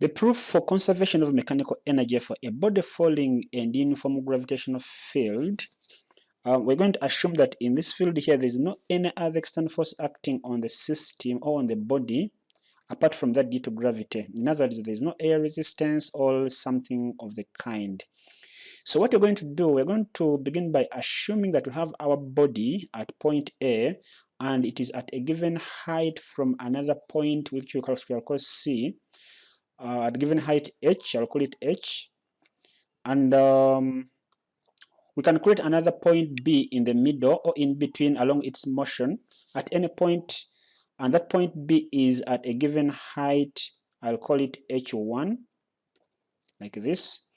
The proof for conservation of mechanical energy for a body falling in the uniform gravitational field. We're going to assume that in this field here, there's no any other external force acting on the system or on the body apart from that due to gravity. In other words, there's no air resistance or something of the kind. So what we're going to do, we're going to begin by assuming that we have our body at point A, and it is at a given height from another point which we shall call C. At given height H, I'll call it H, and we can create another point B in the middle or in between along its motion at any point, and that point B is at a given height. I'll call it H1, like this.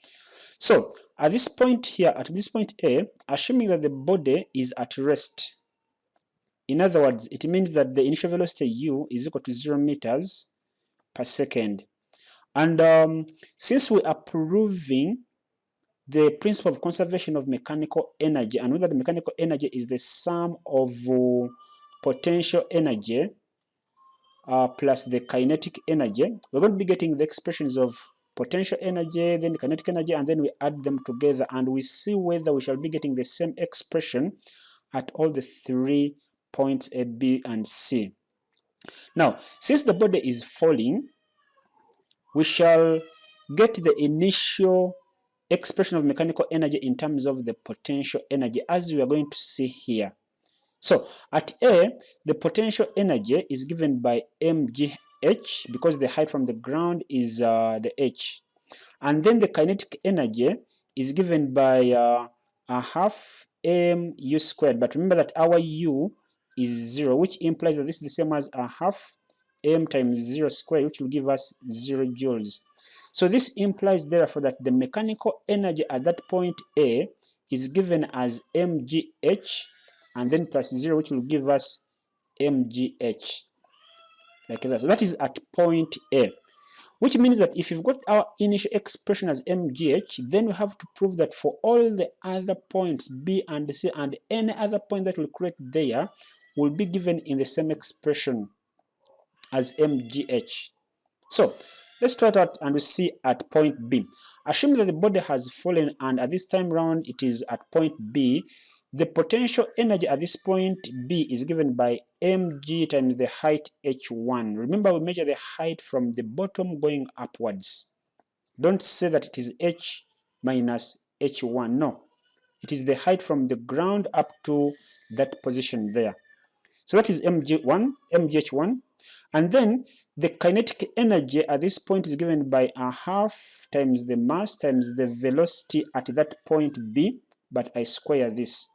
So at this point here, at this point A, assuming that the body is at rest, in other words, it means that the initial velocity u is equal to 0 meters per second. And since we are proving the principle of conservation of mechanical energy, and know that the mechanical energy is the sum of potential energy plus the kinetic energy, we're going to be getting the expressions of potential energy, then kinetic energy, and then we add them together and we see whether we shall be getting the same expression at all the 3 points A, B, and C. Now, since the body is falling, we shall get the initial expression of mechanical energy in terms of the potential energy, as we are going to see here. So at A, the potential energy is given by mgh, because the height from the ground is the h. And then the kinetic energy is given by a half mu squared. But remember that our u is 0, which implies that this is the same as a half m times 0 squared, which will give us 0 joules. So this implies therefore that the mechanical energy at that point A is given as mgh and then plus 0, which will give us mgh, like that. So that is at point A, which means that if you've got our initial expression as mgh, then we have to prove that for all the other points B and C and any other point that will create there will be given in the same expression as mgh. So let's start out and we see at point B. Assuming that the body has fallen and at this time round it is at point B, the potential energy at this point B is given by mg times the height h1. Remember, we measure the height from the bottom going upwards. Don't say that it is h minus h1. No, it is the height from the ground up to that position there. So that is mgh1. And then the kinetic energy at this point is given by a half times the mass times the velocity at that point B, but I square this.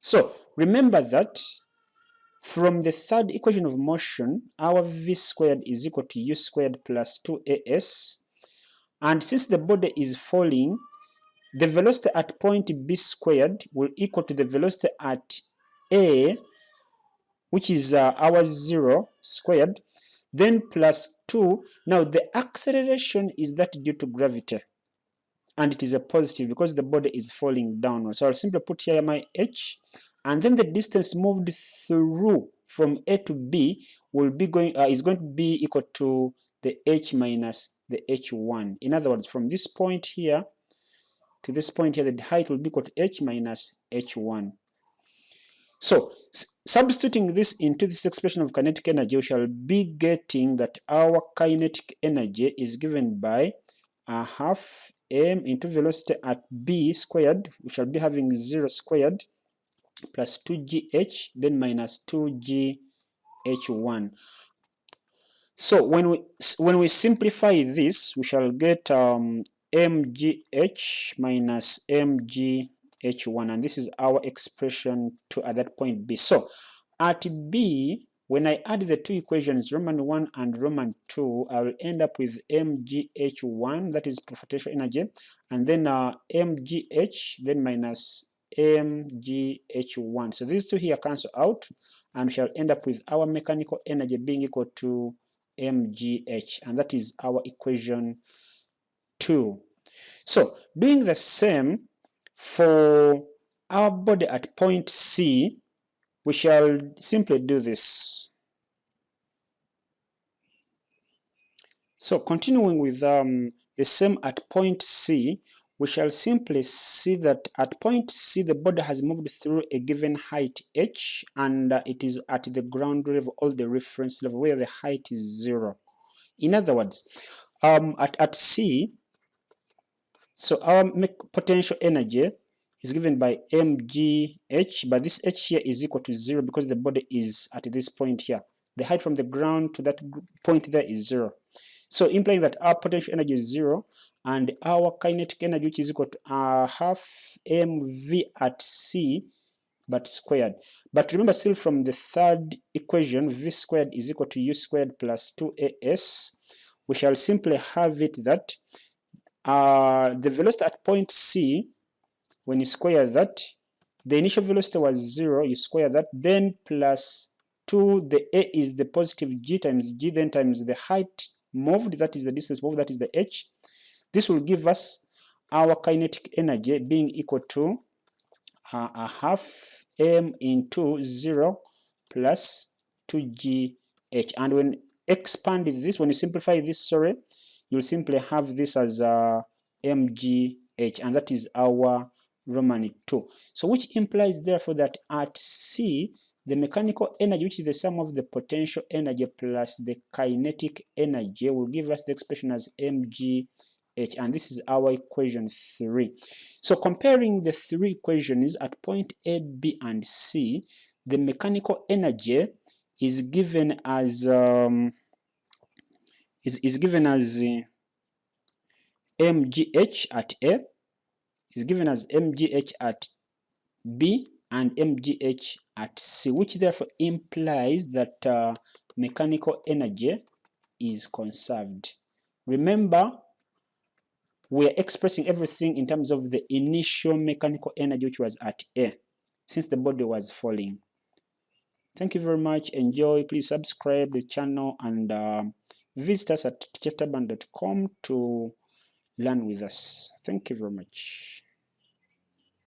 So remember that from the third equation of motion, our v squared is equal to u squared plus 2as. And since the body is falling, the velocity at point B squared will equal to the velocity at A, which is our 0 squared, then plus 2. Now the acceleration is that due to gravity, and it is a positive because the body is falling downwards. So I'll simply put here my h, and then the distance moved through from A to B will be is going to be equal to the h minus the h1. In other words, from this point here to this point here, the height will be equal to h minus h1. So substituting this into this expression of kinetic energy, we shall be getting that our kinetic energy is given by a half m into velocity at B squared. We shall be having 0 squared plus 2gh, then minus 2gh1. So when we simplify this, we shall get mgh minus mgh1, and this is our expression at that point B. So at B, when I add the two equations, Roman 1 and Roman 2, I will end up with mgh1, that is potential energy, and then mgh, then minus mgh1. So these two here cancel out, and we shall end up with our mechanical energy being equal to mgh, and that is our equation 2. So doing the same for our body at point C, we shall simply do this. So continuing with the same at point C, we shall simply see that at point C, the body has moved through a given height h, and it is at the ground level or the reference level where the height is 0. In other words, at C, so our potential energy is given by mgh, but this h here is equal to 0 because the body is at this point here. The height from the ground to that point there is 0. So implying that our potential energy is 0 and our kinetic energy, which is equal to half mv at C, but squared. But remember, still from the third equation, v squared is equal to u squared plus 2as, we shall simply have it that the velocity at point C, when you square that, the initial velocity was 0, you square that, then plus 2, the a is the positive g times g, then times the height moved, that is the distance moved, that is the h. This will give us our kinetic energy being equal to a half m into 0 plus 2gh. And when expand this, when you simplify this, sorry, you'll simply have this as mgh, and that is our Roman 2. So which implies therefore that at C, the mechanical energy, which is the sum of the potential energy plus the kinetic energy, will give us the expression as mgh, and this is our equation 3. So comparing the three equations at point A, B, and C, the mechanical energy is given as mgh at A, is given as mgh at B, and mgh at C, which therefore implies that mechanical energy is conserved. Remember, we are expressing everything in terms of the initial mechanical energy, which was at A, since the body was falling. Thank you very much. Enjoy. Please subscribe the channel and visit us at teachertaban.com to learn with us. Thank you very much.